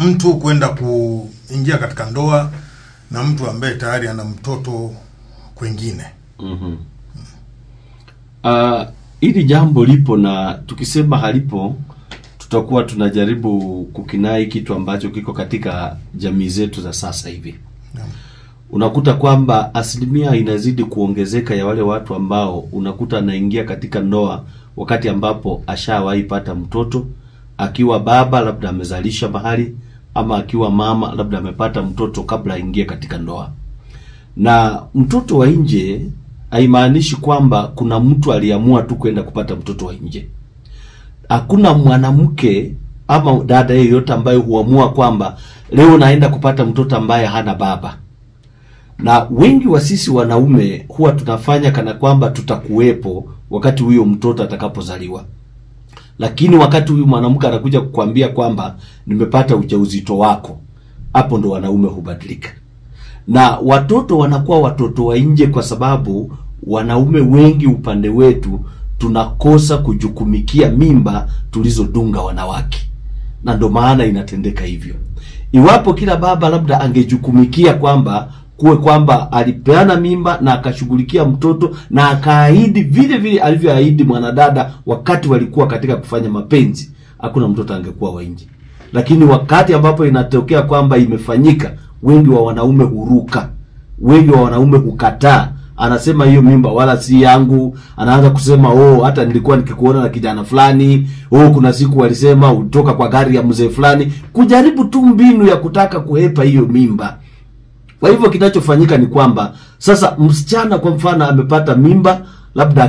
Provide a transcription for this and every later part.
mtu kwenda kuingia katika ndoa na mtu ambaye tayari ana mtoto kwingine. Hili jambo lipo, na tukisema halipo tutakuwa tunajaribu kukinai kitu ambacho kiko katika jamii zetu za sasa hivi. Unakuta kwamba asilimia inazidi kuongezeka ya wale watu ambao unakuta anaingia katika ndoa wakati ambapo ashawahi pata mtoto, akiwa baba labda amezalisha mahali, ama akiwa mama labda amepata mtoto kabla aingie katika ndoa. Na mtoto wa nje haimaanishi kwamba kuna mtu aliamua tu kwenda kupata mtoto wa nje. Hakuna mwanamke ama dada yeyote ambaye huamua kwamba leo naenda kupata mtoto ambaye hana baba. Na wengi wa sisi wanaume huwa tunafanya kana kwamba tutakuwepo wakati huyo mtoto atakapozaliwa. Lakini wakati huyu mwanamke anakuja kukuambia kwamba nimepata ujauzito wako, hapo ndo wanaume hubadilika. Na watoto wanakuwa watoto wa nje kwa sababu wanaume wengi upande wetu tunakosa kujukumikia mimba tulizodunga wanawake. Na ndo maana inatendeka hivyo. Iwapo kila baba labda angejukumikia kwamba alipeana mimba na akashughulikia mtoto na akaahidi vile vile alivyoahidi mwanadada wakati walikuwa katika kufanya mapenzi, hakuna mtoto angekuwa wa nje. Lakini wakati ambapo inatokea kwamba imefanyika, wengi wa wanaume huruka, wengi wa wanaume hukataa, anasema hiyo mimba wala si yangu. Anaanza kusema hata nilikuwa nikikuona na kijana fulani, kuna siku walisema utoka kwa gari ya mzee fulani, kujaribu tu mbinu ya kutaka kuhepa hiyo mimba. Kwa hivyo kinachofanyika ni kwamba sasa msichana kwa mfano amepata mimba, labda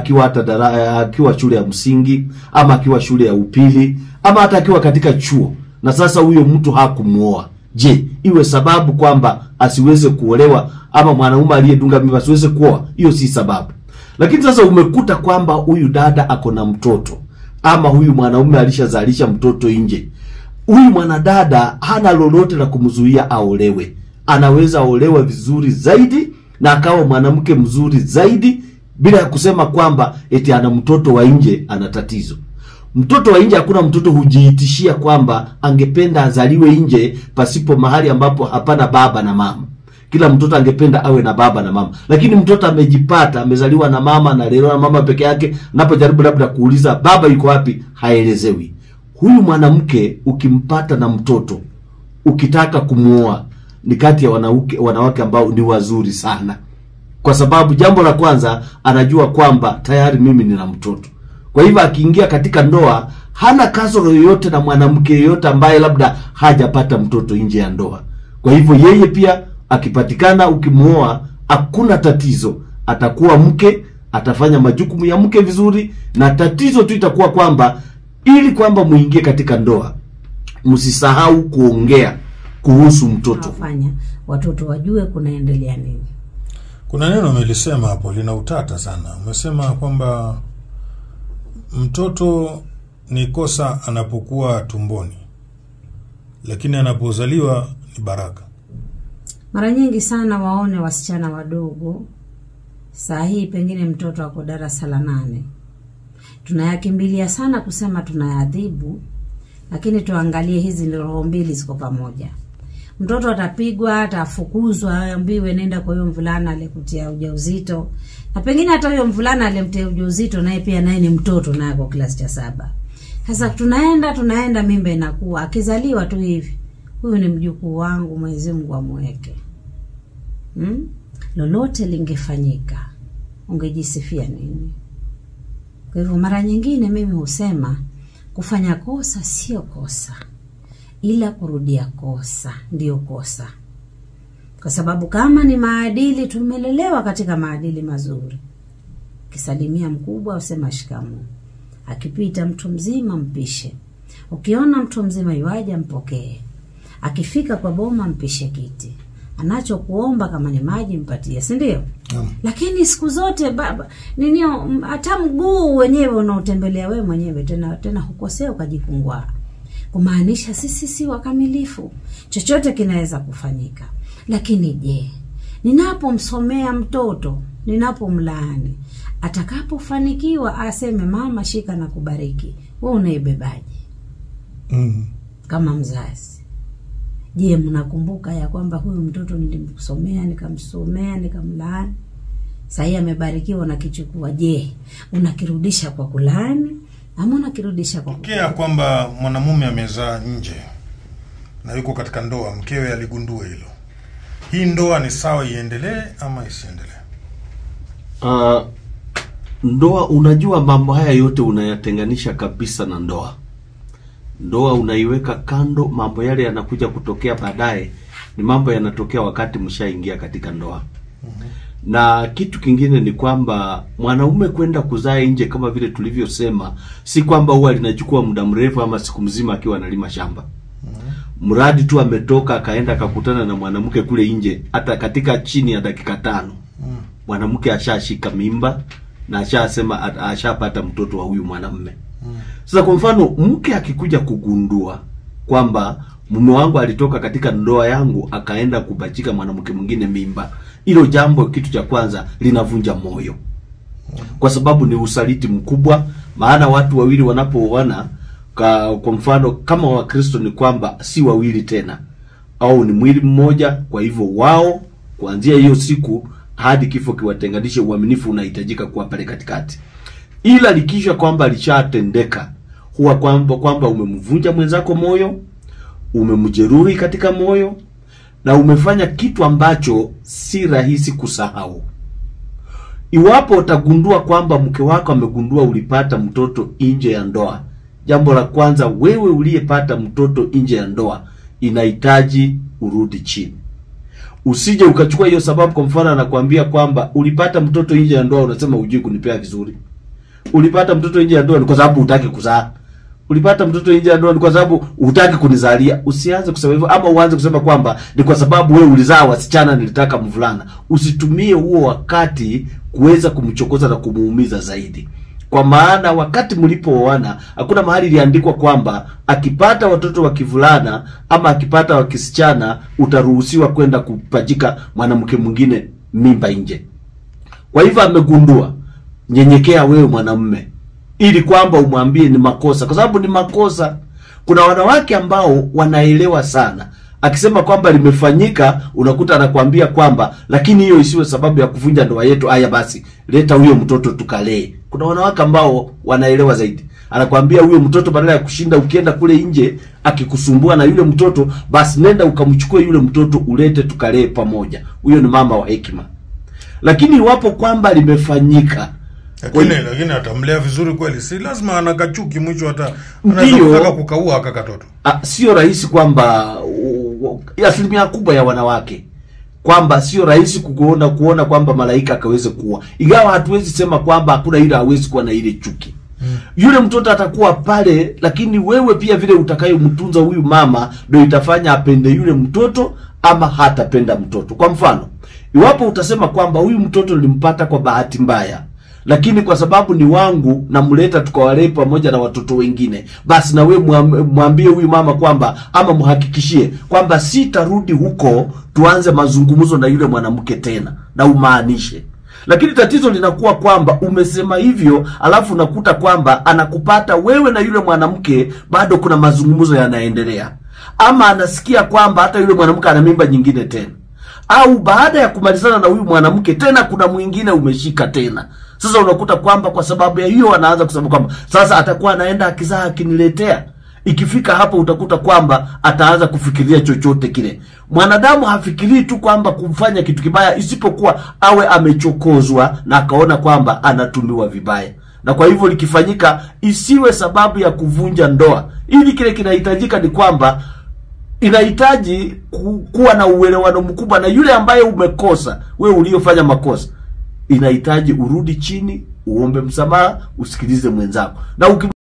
akiwa shule ya msingi, ama akiwa shule ya upili, ama hata akiwa katika chuo, na sasa huyo mtu hakumuoa. Je, iwe sababu kwamba asiweze kuolewa, ama mwanaume aliyedunga mimba asiweze kuoa? Hiyo si sababu. Lakini sasa umekuta kwamba huyu dada ako na mtoto, ama huyu mwanaume alishazalisha mtoto nje. Huyu mwanadada hana lolote la kumzuia aolewe. Anaweza olewa vizuri zaidi na akawa mwanamke mzuri zaidi, bila ya kusema kwamba eti ana mtoto wa nje ana tatizo. Mtoto wa nje, hakuna mtoto hujiitishia kwamba angependa azaliwe nje pasipo mahali ambapo hapana baba na mama. Kila mtoto angependa awe na baba na mama. Lakini mtoto amejipata amezaliwa na mama na leo na mama peke yake, napojaribu labda kuuliza baba yuko wapi, haelezewi. Huyu mwanamke ukimpata na mtoto, ukitaka kumuoa, ni kati ya wanawake ambao ni wazuri sana. Kwa sababu jambo la kwanza, anajua kwamba tayari mimi nina mtoto. Kwa hivyo akiingia katika ndoa, hana kasoro yoyote na mwanamke yoyote ambaye labda hajapata mtoto nje ya ndoa. Kwa hivyo yeye pia akipatikana, ukimuoa, hakuna tatizo. Atakuwa mke, atafanya majukumu ya mke vizuri, na tatizo tu itakuwa kwamba ili kwamba muingie katika ndoa, msisahau kuongea kuhusu mtoto. Afanya watoto wajue kunaendelea nini. Kuna neno umelisema hapo lina utata sana. Umesema kwamba mtoto ni kosa anapokuwa tumboni, lakini anapozaliwa ni baraka. Mara nyingi sana waone wasichana wadogo, saa hii pengine mtoto wako darasa la 8, tunayakimbilia sana kusema tunaadhibu, lakini tuangalie hizi ni roho mbili ziko pamoja. Mtoto atapigwa, atafukuzwa, ambiwe nenda kwa huyo mvulana aliyekutia ujauzito, na pengine hata huyo mvulana aliyemtia ujauzito naye pia naye ni mtoto, naye kwa klasi cha 7. Sasa tunaenda mimba inakuwa, akizaliwa tu hivi, huyu ni mjukuu wangu, Mwenyezi Mungu amweke. Lolote lingefanyika, ungejisifia nini? Kwa hivyo mara nyingine mimi husema kufanya kosa sio kosa, ila kurudia kosa ndio kosa. Kwa sababu kama ni maadili, tumelelewa katika maadili mazuri. Kisalimia mkubwa usema shikamoo. Akipita mtu mzima mpishe. Ukiona mtu mzima yuaje mpokee. Akifika kwa boma mpishe kiti. Anachokuomba kama ni maji mpatie, si ndio? Lakini siku zote baba hata mguu wenyewe unaotembelea wewe mwenyewe tena hukosea ukajifungua. Kumaanisha sisi si wakamilifu. Chochote kinaweza kufanyika. Lakini je, ninapomsomea mtoto, ninapomlaani, atakapofanikiwa aseme mama shika na kubariki, wewe unaibebaje? Kama mzazi. Je, mnakumbuka ya kwamba huyu mtoto nilimsomea, nikamsomea, nikamlaani? Sasa amebarikiwa na kichukua. Je, unakirudisha kwa kulani ama unakirudisha kwa kukea? Kwamba mwanamume amezaa nje na yuko katika ndoa, mkewe aligundua hilo. Hii ndoa ni sawa iendelee ama isiendelee? Ndoa, unajua mambo haya yote unayatenganisha kabisa na ndoa. Ndoa unaiweka kando, mambo yale yanakuja kutokea baadaye ni mambo yanatokea wakati mshaingia katika ndoa. Na kitu kingine ni kwamba mwanaume kwenda kuzaa nje kama vile tulivyosema, si kwamba huwa linachukua muda mrefu ama siku mzima akiwa analima shamba. Mradi tu ametoka akaenda akakutana na mwanamke kule nje, hata katika chini ya dakika 5 mwanamke ashashika mimba na ashasema ashapata mtoto wa huyu mwanamume. Sasa kwa mfano, mke akikuja kugundua kwamba mume wangu alitoka katika ndoa yangu akaenda kubachika mwanamke mwingine mimba, hilo jambo kitu cha kwanza linavunja moyo. Kwa sababu ni usaliti mkubwa. Maana watu wawili wanapooana, kwa mfano kama Wakristo, ni kwamba si wawili tena, au ni mwili mmoja. Kwa hivyo wao kuanzia hiyo siku hadi kifo kiwatenganishe, uaminifu unahitajika kuwa pale katikati. Ila likisha kwamba lishatendeka, huwa kwamba umemvunja mwenzako moyo, umemjeruhi katika moyo, na umefanya kitu ambacho si rahisi kusahau. Iwapo utagundua kwamba mke wako amegundua ulipata mtoto nje ya ndoa, jambo la kwanza, wewe uliyepata mtoto nje ya ndoa inahitaji urudi chini. Usije ukachukua hiyo sababu. Kwa mfano anakuambia kwamba ulipata mtoto nje ya ndoa, unasema hujui kunipea vizuri. Ulipata mtoto nje ya ndoa ni kwa sababu hutaki kuzaa. Ulipata mtoto nje ya ndoa ni kwa sababu hutaki kunizalia. Usianze kusema hivyo, ama uanze kusema kwamba ni kwa sababu wewe ulizaa wasichana nilitaka mvulana. Usitumie huo wakati kuweza kumchokoza na kumuumiza zaidi. Kwa maana wakati mlipooana hakuna mahali iliandikwa kwamba akipata watoto wa kivulana ama akipata wa kisichana utaruhusiwa kwenda kupajika mwanamke mwingine mimba nje. Kwa hivyo amegundua, nyenyekea wewe mwanamume, ili kwamba umwambie ni makosa, kwa sababu ni makosa. Kuna wanawake ambao wanaelewa sana. Akisema kwamba limefanyika, unakuta anakuambia kwamba lakini hiyo isiwe sababu ya kuvunja ndoa yetu. Haya basi, leta huyo mtoto tukalee. Kuna wanawake ambao wanaelewa zaidi. Anakuambia huyo mtoto, badala ya kushinda ukienda kule nje akikusumbua na yule mtoto, basi nenda ukamchukue yule mtoto ulete tukalee pamoja. Huyo ni mama wa hekima. Lakini iwapo kwamba limefanyika, lakini atamlea vizuri kweli, si lazima anakachuki mwisho hata anataka kukaua akakatoto. Sio rahisi kwamba asilimia kubwa ya wanawake kwamba sio rahisi kuona kwamba malaika akaweze kuwa. Ingawa hatuwezi sema kwamba hakuna ile hawezi kuwa na ile chuki. Yule mtoto atakuwa pale, lakini wewe pia vile utakayomtunza huyu mama ndio itafanya apende yule mtoto ama hatapenda mtoto. Kwa mfano, iwapo utasema kwamba huyu mtoto nilimpata kwa bahati mbaya, lakini kwa sababu ni wangu na mleta tukawalee pamoja na watoto wengine, basi na wewe mwambie huyu mama kwamba, ama muhakikishie kwamba sitarudi huko tuanze mazungumzo na yule mwanamke tena, na umaanishe. Lakini tatizo linakuwa kwamba umesema hivyo, alafu unakuta kwamba anakupata wewe na yule mwanamke bado kuna mazungumzo yanaendelea, ama anasikia kwamba hata yule mwanamke ana mimba nyingine tena, au baada ya kumalizana na huyu mwanamke tena kuna mwingine umeshika tena. Sasa unakuta kwamba kwa sababu ya hiyo anaanza kusema kwamba sasa atakuwa anaenda akizaa akiniletea. Ikifika hapo utakuta kwamba ataanza kufikiria chochote kile. Mwanadamu hafikirii tu kwamba kumfanya kitu kibaya, isipokuwa awe amechokozwa na akaona kwamba anatumiwa vibaya. Na kwa hivyo likifanyika isiwe sababu ya kuvunja ndoa. Ili kile kinahitajika ni kwamba inahitaji kuwa na uelewano mkubwa na yule ambaye umekosa, wewe uliyofanya makosa. Inahitaji urudi chini, uombe msamaha, usikilize mwenzako. Na